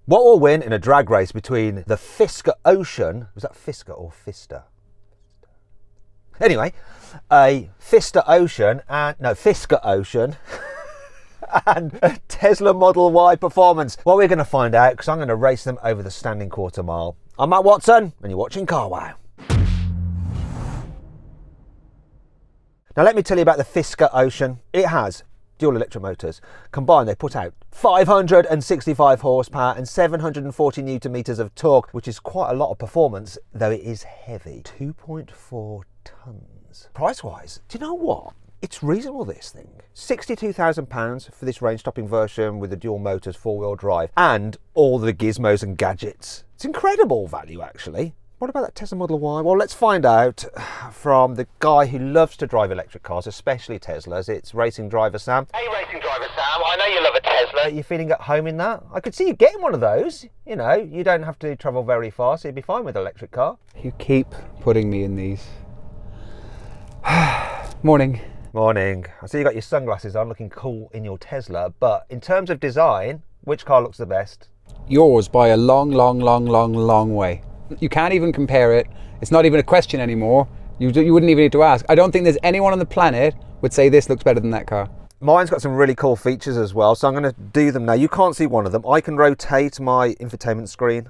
What will win in a drag race between the Fisker Ocean, was that Fisker or Fister? Anyway, a Fisker Ocean and a Tesla Model Y Performance? Well, we're going to find out because I'm going to race them over the standing quarter mile. I'm Matt Watson and you're watching Carwow. Now let me tell you about the Fisker Ocean. It has dual electric motors. Combined, they put out 565 horsepower and 740 newton meters of torque, which is quite a lot of performance, though it is heavy. 2.4 tons. Price-wise, do you know what? It's reasonable, this thing. £62,000 for this range-topping version with the dual motors, four-wheel drive, and all the gizmos and gadgets. It's incredible value, actually. What about that Tesla Model Y? Well, let's find out from the guy who loves to drive electric cars, especially Teslas. It's racing driver Sam. Hey, racing driver Sam, I know you love a Tesla. Are you feeling at home in that? I could see you getting one of those. You know, you don't have to travel very far, so you'd be fine with an electric car. You keep putting me in these. Morning. Morning. I see you got your sunglasses on, looking cool in your Tesla, but in terms of design, which car looks the best? Yours by a long way. You can't even compare it. It's not even a question anymore. You wouldn't even need to ask. I don't think there's anyone on the planet would say this looks better than that car. Mine's got some really cool features as well, so I'm going to do them now. You can't see one of them. I can rotate my infotainment screen,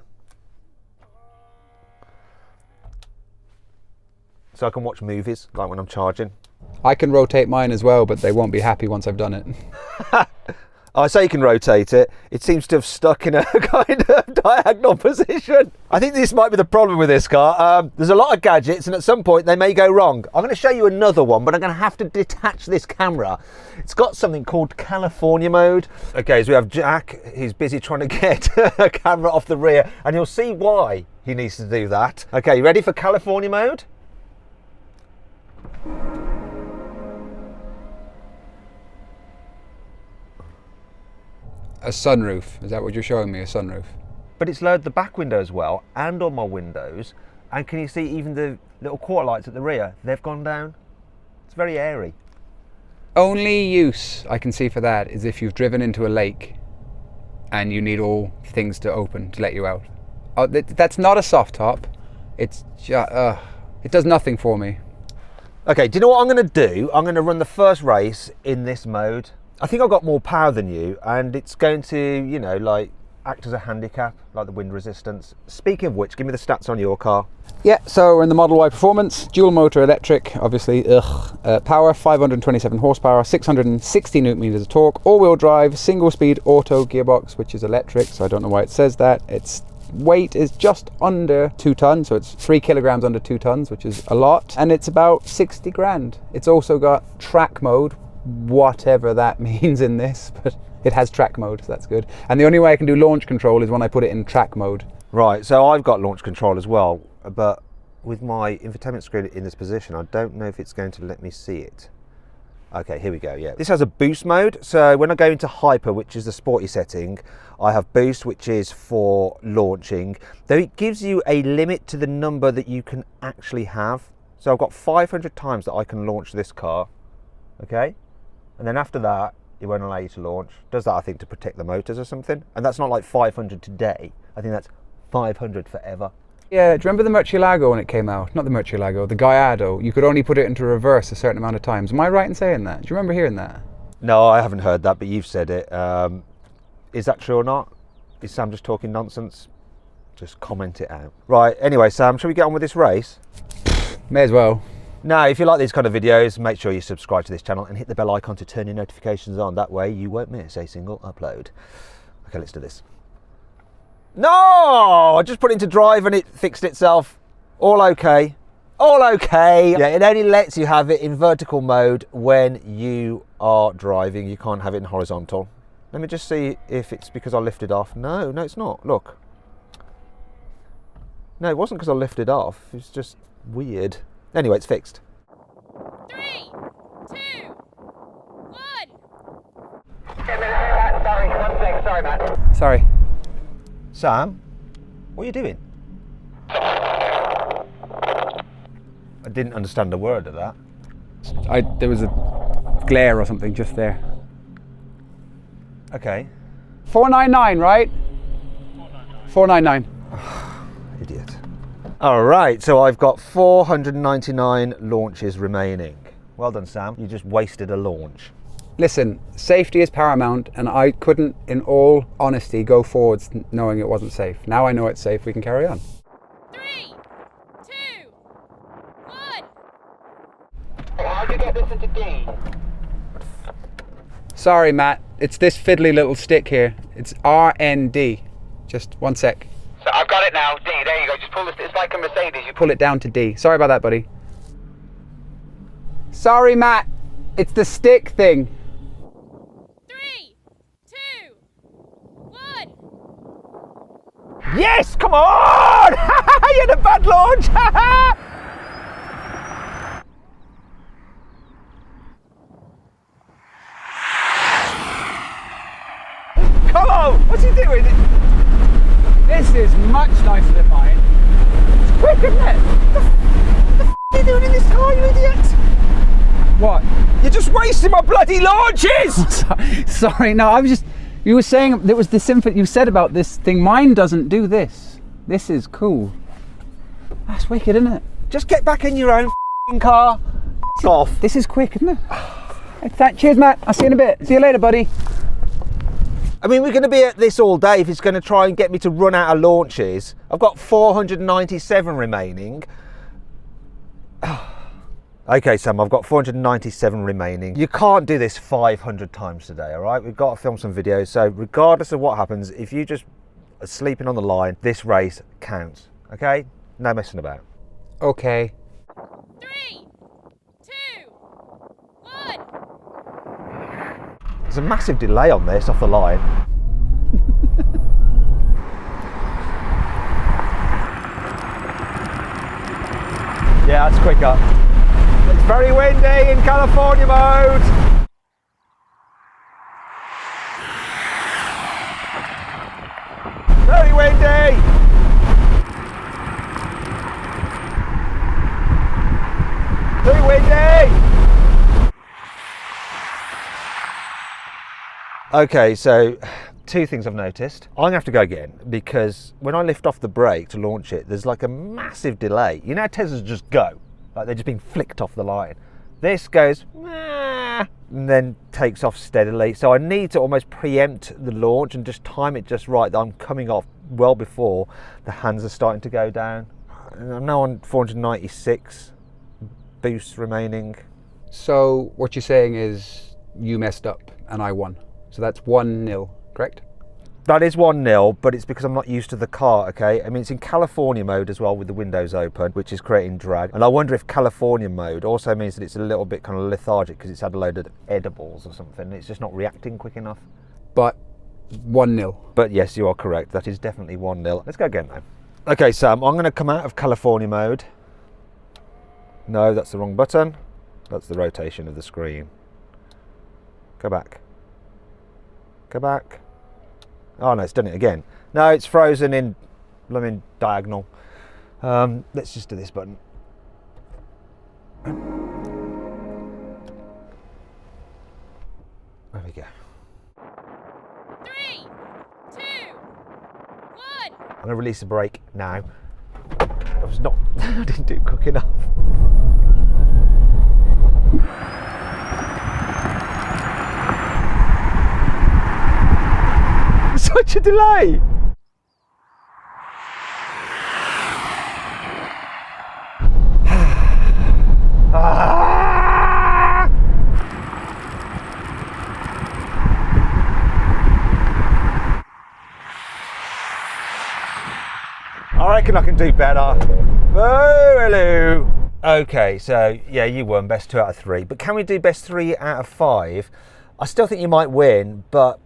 so I can watch movies, like when I'm charging. I can rotate mine as well, but they won't be happy once I've done it. I say you can rotate it. It seems to have stuck in a kind of diagonal position. I think this might be the problem with this car. There's a lot of gadgets and at some point they may go wrong. I'm going to show you another one, but I'm going to have to detach this camera. It's got something called California mode. Okay, so we have Jack. He's busy trying to get a camera off the rear and you'll see why he needs to do that. Okay, you ready for California mode? A sunroof. Is that what you're showing me? A sunroof? But it's lowered the back window as well and on my windows. And can you see even the little quarter lights at the rear? They've gone down. It's very airy. Only use I can see for that is if you've driven into a lake and you need all things to open to let you out. That's not a soft top. It's just, it does nothing for me. Okay, do you know what I'm going to do? I'm going to run the first race in this mode. I think I've got more power than you and it's going to, you know, like act as a handicap, like the wind resistance. Speaking of which, give me the stats on your car. Yeah, so we're in the Model Y Performance, dual motor electric, obviously, power 527 horsepower, 660 newton meters of torque, all-wheel drive, single-speed auto gearbox, which is electric, so I don't know why it says that. Its weight is just under 2 tons, so it's 3 kilograms under 2 tons, which is a lot, and it's about 60 grand. It's also got track mode, whatever that means in this, but it has track mode, so that's good. And the only way I can do launch control is when I put it in track mode. Right, so I've got launch control as well, but with my infotainment screen in this position, I don't know if it's going to let me see it. Okay, here we go, yeah. This has a boost mode, so when I go into hyper, which is the sporty setting, I have boost, which is for launching, though it gives you a limit to the number that you can actually have. So I've got 500 times that I can launch this car, okay? And then after that, it won't allow you to launch. Does that, I think, to protect the motors or something. And that's not like 500 today. I think that's 500 forever. Yeah, do you remember the Murcielago when it came out? Not the Murcielago, the Gallardo. You could only put it into reverse a certain amount of times. Am I right in saying that? Do you remember hearing that? No, I haven't heard that, but you've said it. Is that true or not? Is Sam just talking nonsense? Just comment it out. Right, anyway, Sam, shall we get on with this race? May as well. Now, if you like these kind of videos, make sure you subscribe to this channel and hit the bell icon to turn your notifications on. That way you won't miss a single upload. Okay, let's do this. No! I just put it into drive and it fixed itself. All okay. All okay. Yeah, it only lets you have it in vertical mode when you are driving. You can't have it in horizontal. Let me just see if it's because I lifted off. No, it's not. Look. No, it wasn't because I lifted off. It's just weird. Anyway, it's fixed. 3, 2, 1. Sorry, Matt. Sorry. Sam, what are you doing? I didn't understand a word of that. There was a glare or something just there. Okay. 499, right? 499. Idiot. All right, so I've got 499 launches remaining. Well done, Sam. You just wasted a launch. Listen, safety is paramount, and I couldn't, in all honesty, go forwards knowing it wasn't safe. Now I know it's safe, we can carry on. 3, 2, 1. How'd you get this into D? Sorry, Matt. It's this fiddly little stick here. It's RND. Just one sec. So I've got it now. D, there you go. Just pull this. It's like a Mercedes. You Pull it down to D. Sorry about that, buddy. Sorry, Matt. It's the stick thing. 3, 2, 1. Yes, come on! You had a bad launch! Come on! What's he doing? This is much nicer than mine. It's quick, isn't it? What the f are you doing in this car, you idiot? What? You're just wasting my bloody launches! Sorry, no, I was just... You were saying there was this info you said about this thing. Mine doesn't do this. This is cool. That's wicked, isn't it? Just get back in your own car. F off. This is quick, isn't it? Cheers, Matt. I'll see you in a bit. See you later, buddy. I mean, we're going to be at this all day if it's going to try and get me to run out of launches. I've got 497 remaining. Okay, Sam, I've got 497 remaining. You can't do this 500 times today, all right? We've got to film some videos. So regardless of what happens, if you just are sleeping on the line, this race counts, okay? No messing about. Okay. 3, 2, 1. There's a massive delay on this off the line. Yeah, that's quicker. It's very windy in California mode. Very windy. Very windy. Okay, so two things I've noticed. I'm gonna have to go again because when I lift off the brake to launch it, there's like a massive delay. You know how Teslas just go, like they're just being flicked off the line. This goes, "Meh," and then takes off steadily. So I need to almost preempt the launch and just time it just right that I'm coming off well before the hands are starting to go down. And I'm now on 496 boosts remaining. So what you're saying is you messed up and I won. So that's 1-0, correct? That is 1-0, but it's because I'm not used to the car, okay? I mean, it's in California mode as well with the windows open, which is creating drag. And I wonder if California mode also means that it's a little bit kind of lethargic because it's had a load of edibles or something. It's just not reacting quick enough. But 1-0. But yes, you are correct. That is definitely 1-0. Let's go again now. Okay, Sam, I'm going to come out of California mode. No, that's the wrong button. That's the rotation of the screen. Go back. Go back. Oh no, it's done it again. No, it's frozen in blooming diagonal. Let's just do this button. There we go. 3, 2, 1. I'm gonna release the brake now. I was not, I didn't do quick enough. Such a delay. I reckon I can do better. Oh, hello. Okay, so yeah, you won best 2 out of 3, but can we do best 3 out of 5? I still think you might win, but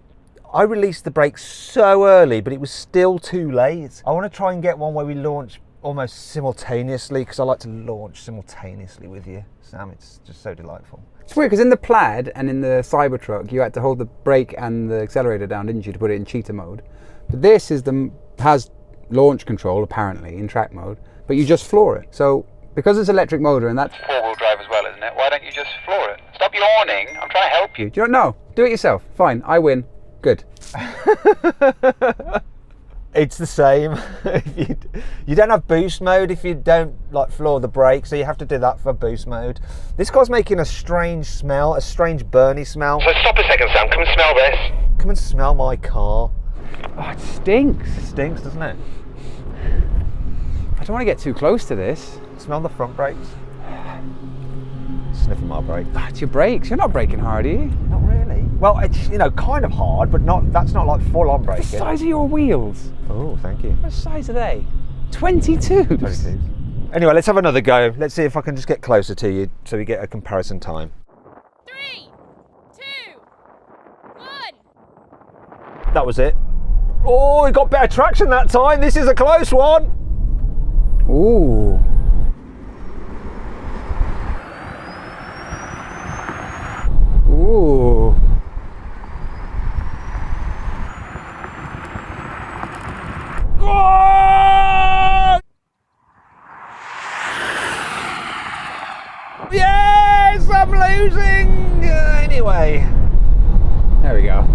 I released the brakes so early, but it was still too late. I want to try and get one where we launch almost simultaneously, because I like to launch simultaneously with you, Sam. It's just so delightful. It's weird because in the Plaid and in the Cybertruck, you had to hold the brake and the accelerator down, didn't you, to put it in cheetah mode? But this is has launch control apparently in track mode, but you just floor it. So because it's electric motor and that's 4-wheel drive as well, isn't it? Why don't you just floor it? Stop yawning. I'm trying to help you. you don't know. Do it yourself. Fine, I win. Good. It's the same. You don't have boost mode if you don't like floor the brake, so you have to do that for boost mode. This car's making a strange smell, a strange burny smell. So stop a second, Sam. Come and smell this. Come and smell my car. Oh, it stinks. It stinks, doesn't it? I don't want to get too close to this. Smell the front brakes. Sniffing my brake. Ah, it's your brakes. You're not braking hard, are you? Not really. Well, it's, you know, kind of hard, but not. That's not like full on braking. The size of your wheels. Oh, thank you. What size are they? 22. 22. Anyway, let's have another go. Let's see if I can just get closer to you so we get a comparison time. 3, 2, 1. That was it. Oh, we got better traction that time. This is a close one. Ooh. Ooh. Oh! Yes, I'm losing. Anyway. There we go.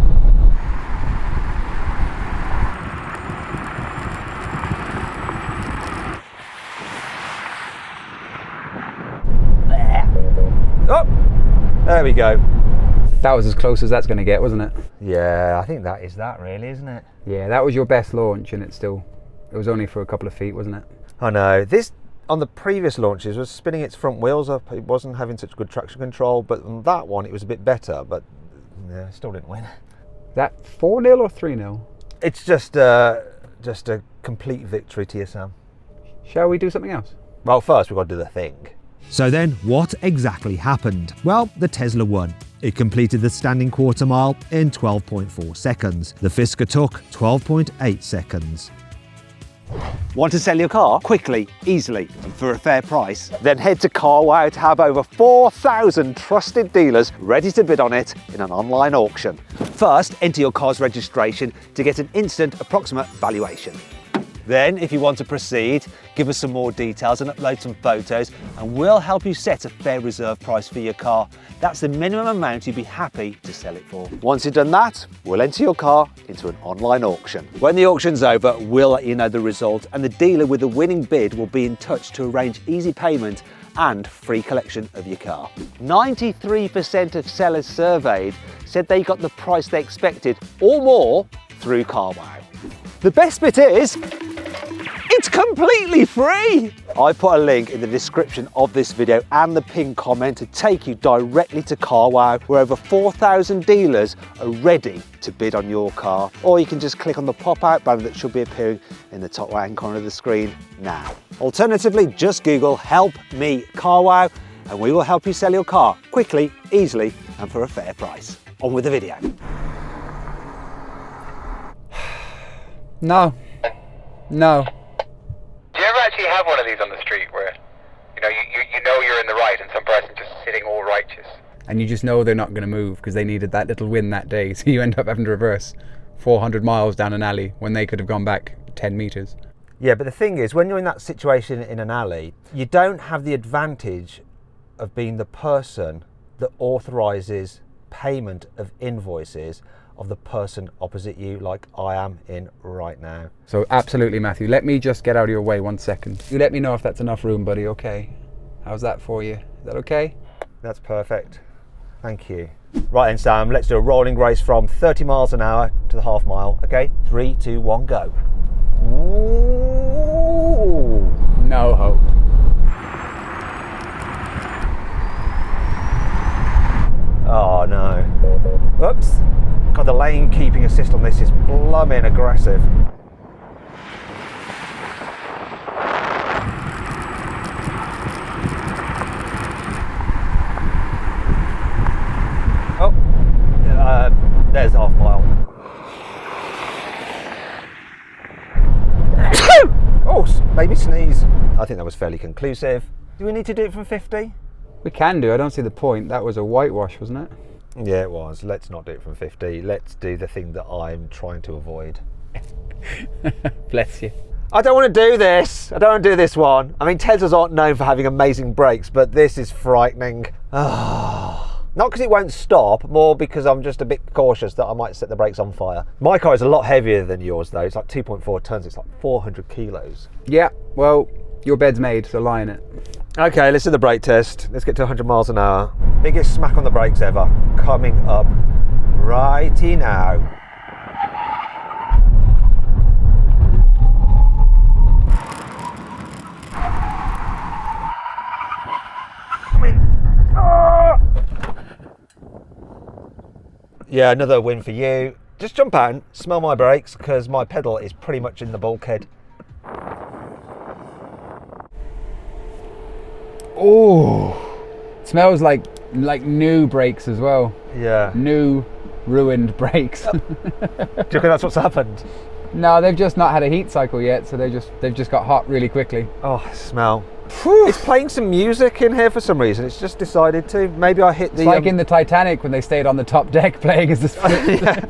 Oh, there we go. That was as close as that's going to get, wasn't it? Yeah, I think that is that really, isn't it? Yeah, that was your best launch, and it was only for a couple of feet, wasn't it? I know. This, on the previous launches, was spinning its front wheels up. It wasn't having such good traction control, but on that one it was a bit better, but yeah, still didn't win. That 4-0 or 3-0? It's just a complete victory to you, Sam. Shall we do something else? Well, first we've got to do the thing. So then, what exactly happened? Well, the Tesla won. It completed the standing quarter mile in 12.4 seconds. The Fisker took 12.8 seconds. Want to sell your car quickly, easily, and for a fair price? Then head to carwow to have over 4,000 trusted dealers ready to bid on it in an online auction. First, enter your car's registration to get an instant approximate valuation. Then, if you want to proceed, give us some more details and upload some photos, and we'll help you set a fair reserve price for your car. That's the minimum amount you'd be happy to sell it for. Once you've done that, we'll enter your car into an online auction. When the auction's over, we'll let you know the result, and the dealer with the winning bid will be in touch to arrange easy payment and free collection of your car. 93% of sellers surveyed said they got the price they expected or more through carwow. The best bit is, it's completely free! I put a link in the description of this video and the pinned comment to take you directly to carwow, where over 4,000 dealers are ready to bid on your car. Or you can just click on the pop-out banner that should be appearing in the top right-hand corner of the screen now. Alternatively, just Google "Help Me Carwow" and we will help you sell your car quickly, easily, and for a fair price. On with the video. No. No. Do you ever actually have one of these on the street where, you know you're in the right and some person just sitting all righteous? And you just know they're not going to move because they needed that little win that day, so you end up having to reverse 400 miles down an alley when they could have gone back 10 metres. Yeah, but the thing is, when you're in that situation in an alley, you don't have the advantage of being the person that authorises payment of invoices of the person opposite you, like I am in right now. So absolutely, Matthew, let me just get out of your way 1 second. You let me know if that's enough room, buddy, okay? How's that for you? Is that okay? That's perfect. Thank you. Right then, Sam, let's do a rolling race from 30 miles an hour to the half mile, okay? 3, 2, 1, go. Ooh. No hope. Oh no. Whoops. God, the lane keeping assist on this is blooming aggressive. Oh, there's the half mile. Oh, maybe sneeze. I think that was fairly conclusive. Do we need to do it from 50? We can do, I don't see the point. That was a whitewash, wasn't it? Yeah, it was. Let's not do it from 50. Let's do the thing that I'm trying to avoid. Bless you. I don't want to do this. I don't want to do this one. I mean, Teslas aren't known for having amazing brakes, but this is frightening. Oh. Not because it won't stop, more because I'm just a bit cautious that I might set the brakes on fire. My car is a lot heavier than yours though. It's like 2.4 tons, it's like 400 kilos. Yeah, well, your bed's made, so lie in it. Okay, let's do the brake test. Let's get to 100 miles an hour. Biggest smack on the brakes ever. Coming up righty now. Yeah, another win for you. Just jump out and smell my brakes because my pedal is pretty much in the bulkhead. Oh, smells like new brakes as well. Yeah. New ruined brakes. Do you reckon that's what's happened? No, they've just not had a heat cycle yet, so they've just got hot really quickly. Oh, smell. It's playing some music in here for some reason. It's just decided to. Maybe I hit the... It's like in the Titanic when they stayed on the top deck playing as the split. Yeah.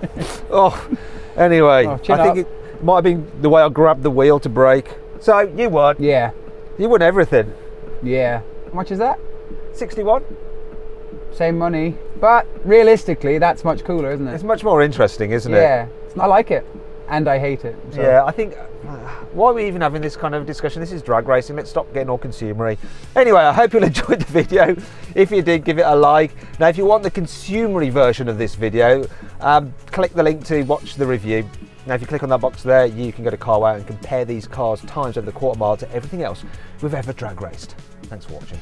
Oh, anyway, Oh, I think it might have been the way I grabbed the wheel to brake. So, you won. Yeah, You won everything. yeah. How much is that? 61? Same money, but realistically, that's much cooler, isn't It's it? much more interesting, isn't it? Yeah, I like it, and I hate it. So. Yeah, I think, why are we even having this kind of discussion? This is drag racing, let's stop getting all consumery. Anyway, I hope you'll enjoyed the video. If you did, give it a like. Now, if you want the consumery version of this video, click the link to watch the review. Now, if you click on that box there, you can go to Carwow and compare these cars' times over the quarter mile to everything else we've ever drag raced. Thanks for watching.